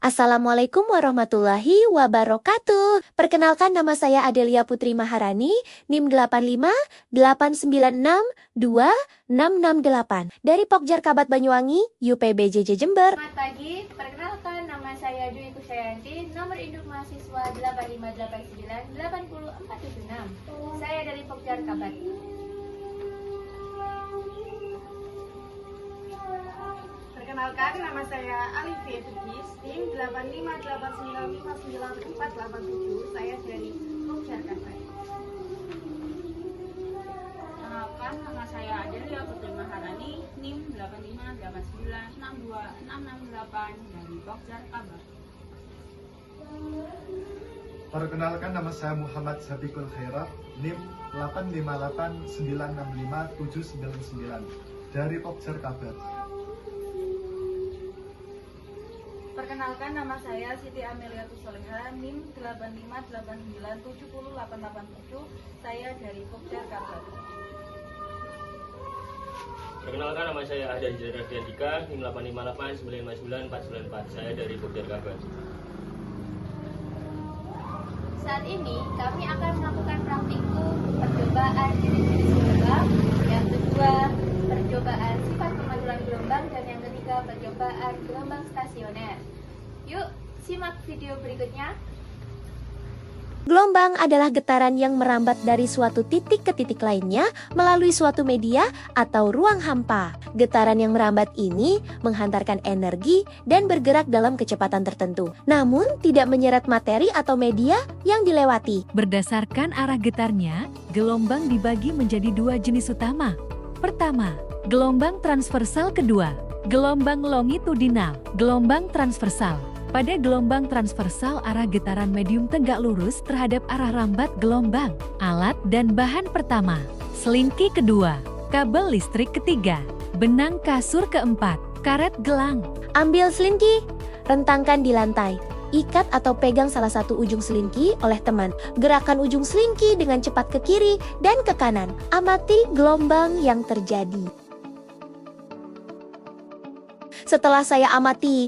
Assalamualaikum warahmatullahi wabarakatuh. Perkenalkan, nama saya Adelia Putri Maharani, NIM 8589626668 dari Pokjar Kabat Banyuwangi, UPBJJ Jember. Selamat pagi, perkenalkan nama saya Dwi Kushayanti, nomor induk mahasiswa 858980476. Saya dari Pokjar Kabat. Perkenalkan, nama saya Alifia Fikis, NIM 858959487. Saya dari Pokjar Kabat. Perkenalkan, nama saya Adelia Putri Maharani, NIM 8589626668 dari Pokjar Kabat. Perkenalkan, nama saya Muhammad Sabiqul Khairat, NIM 858965799 dari Pokjar Kabat. Perkenalkan, nama saya Siti Amelia Tusoleha, NIM 858970887. Saya dari Pokjar Kabat. Perkenalkan, nama saya Ahdan Jendra Fiandika, NIM 858959494. Saya dari Pokjar Kabat. Saat ini kami akan melakukan praktikum percobaan jenis gelombang, yang kedua percobaan sifat pemantulan gelombang, dan yang ketiga percobaan gelombang stasioner. Yuk, simak video berikutnya. Gelombang adalah getaran yang merambat dari suatu titik ke titik lainnya melalui suatu media atau ruang hampa. Getaran yang merambat ini menghantarkan energi dan bergerak dalam kecepatan tertentu, namun tidak menyeret materi atau media yang dilewati. Berdasarkan arah getarnya, gelombang dibagi menjadi dua jenis utama. Pertama, gelombang transversal. Kedua, gelombang longitudinal. Gelombang transversal. Pada gelombang transversal, arah getaran medium tegak lurus terhadap arah rambat gelombang. Alat dan bahan pertama, selingki kedua, kabel listrik ketiga, benang kasur keempat, karet gelang. Ambil selingki, rentangkan di lantai. Ikat atau pegang salah satu ujung selingki oleh teman. Gerakan ujung selingki dengan cepat ke kiri dan ke kanan. Amati gelombang yang terjadi. Setelah saya amati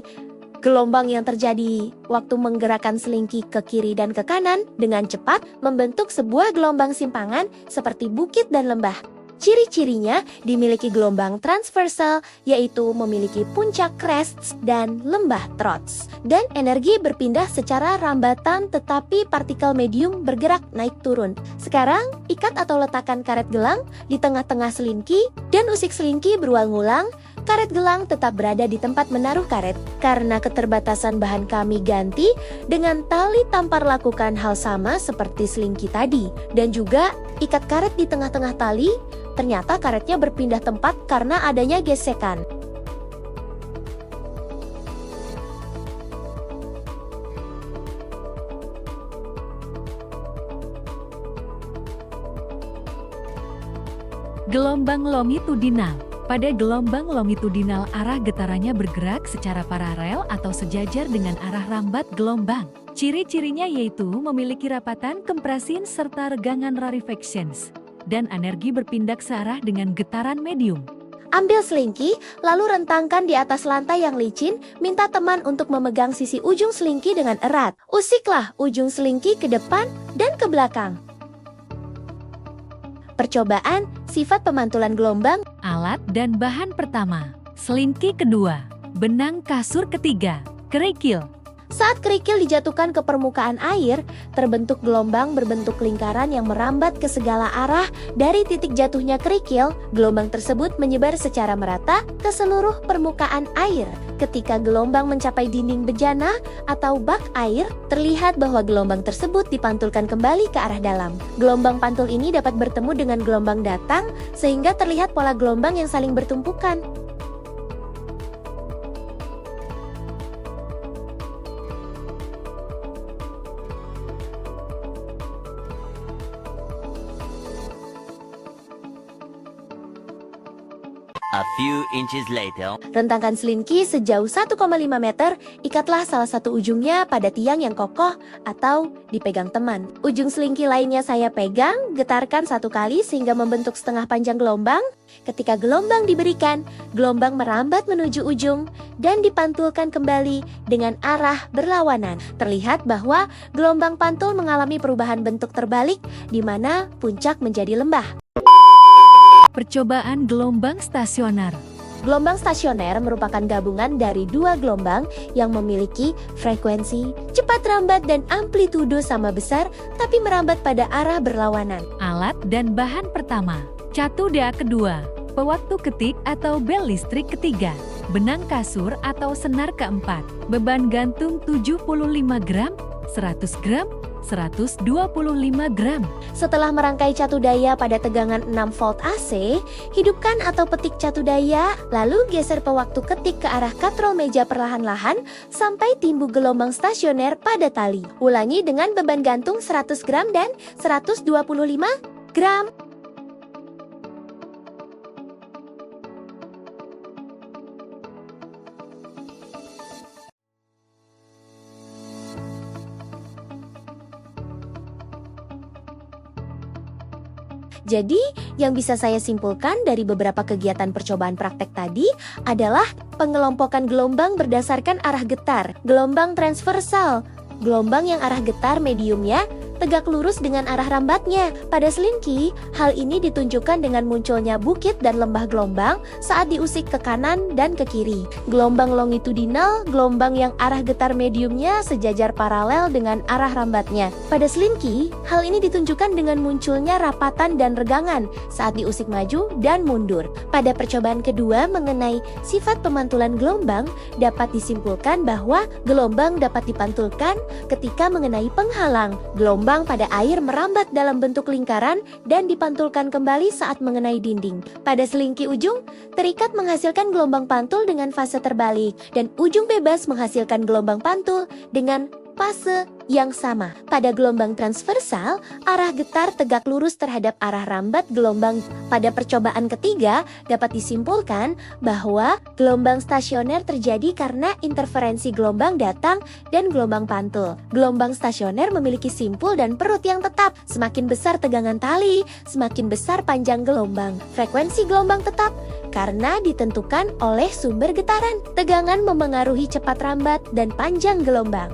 gelombang yang terjadi waktu menggerakkan selingki ke kiri dan ke kanan dengan cepat, membentuk sebuah gelombang simpangan seperti bukit dan lembah. Ciri-cirinya dimiliki gelombang transversal, yaitu memiliki puncak crests dan lembah troughs. Dan energi berpindah secara rambatan, tetapi partikel medium bergerak naik turun. Sekarang, ikat atau letakkan karet gelang di tengah-tengah selingki dan usik selingki berulang-ulang. Karet gelang tetap berada di tempat menaruh karet. Karena keterbatasan bahan, kami ganti dengan tali tampar. Lakukan hal sama seperti selingki tadi. Dan juga ikat karet di tengah-tengah tali. Ternyata karetnya berpindah tempat karena adanya gesekan. Gelombang longitudinal. Pada gelombang longitudinal, arah getarannya bergerak secara paralel atau sejajar dengan arah rambat gelombang. Ciri-cirinya yaitu memiliki rapatan kompresin serta regangan rarefactions, dan energi berpindah searah dengan getaran medium. Ambil selingki, lalu rentangkan di atas lantai yang licin. Minta teman untuk memegang sisi ujung selingki dengan erat. Usiklah ujung selingki ke depan dan ke belakang. Percobaan sifat pemantulan gelombang. Alat dan bahan pertama, selingki kedua, benang kasur ketiga, kerikil. Saat kerikil dijatuhkan ke permukaan air, terbentuk gelombang berbentuk lingkaran yang merambat ke segala arah. Dari titik jatuhnya kerikil, gelombang tersebut menyebar secara merata ke seluruh permukaan air. Ketika gelombang mencapai dinding bejana atau bak air, terlihat bahwa gelombang tersebut dipantulkan kembali ke arah dalam. Gelombang pantul ini dapat bertemu dengan gelombang datang, sehingga terlihat pola gelombang yang saling bertumpukan. A few inches later. Rentangkan selingki sejauh 1,5 meter, ikatlah salah satu ujungnya pada tiang yang kokoh atau dipegang teman. Ujung selingki lainnya saya pegang, getarkan 1 kali sehingga membentuk setengah panjang gelombang. Ketika gelombang diberikan, gelombang merambat menuju ujung dan dipantulkan kembali dengan arah berlawanan. Terlihat bahwa gelombang pantul mengalami perubahan bentuk terbalik di mana puncak menjadi lembah. Percobaan gelombang stasioner. Gelombang stasioner merupakan gabungan dari 2 gelombang yang memiliki frekuensi, cepat rambat dan amplitudo sama besar tapi merambat pada arah berlawanan. Alat dan bahan pertama. Catu dea kedua. Pewaktu ketik atau bel listrik ketiga. Benang kasur atau senar keempat. Beban gantung 75 gram, 100 gram, 125 gram. Setelah merangkai catu daya pada tegangan 6 volt AC, hidupkan atau petik catu daya, lalu geser pewaktu ketik ke arah katrol meja perlahan-lahan sampai timbul gelombang stasioner pada tali. Ulangi dengan beban gantung 100 gram dan 125 gram. Jadi, yang bisa saya simpulkan dari beberapa kegiatan percobaan praktek tadi adalah pengelompokan gelombang berdasarkan arah getar, gelombang transversal, gelombang yang arah getar mediumnya tegak lurus dengan arah rambatnya. Pada selingki, hal ini ditunjukkan dengan munculnya bukit dan lembah gelombang saat diusik ke kanan dan ke kiri. Gelombang longitudinal, gelombang yang arah getar mediumnya sejajar paralel dengan arah rambatnya. Pada selingki, hal ini ditunjukkan dengan munculnya rapatan dan regangan saat diusik maju dan mundur. Pada percobaan kedua mengenai sifat pemantulan gelombang, dapat disimpulkan bahwa gelombang dapat dipantulkan ketika mengenai penghalang. Gelombang pada air merambat dalam bentuk lingkaran dan dipantulkan kembali saat mengenai dinding. Pada selingki ujung, terikat menghasilkan gelombang pantul dengan fase terbalik, dan ujung bebas menghasilkan gelombang pantul dengan fase yang sama. Pada gelombang transversal, arah getar tegak lurus terhadap arah rambat gelombang. Pada percobaan ketiga, dapat disimpulkan bahwa gelombang stasioner terjadi karena interferensi gelombang datang dan gelombang pantul. Gelombang stasioner memiliki simpul dan perut yang tetap. Semakin besar tegangan tali, semakin besar panjang gelombang. Frekuensi gelombang tetap karena ditentukan oleh sumber getaran. Tegangan memengaruhi cepat rambat dan panjang gelombang.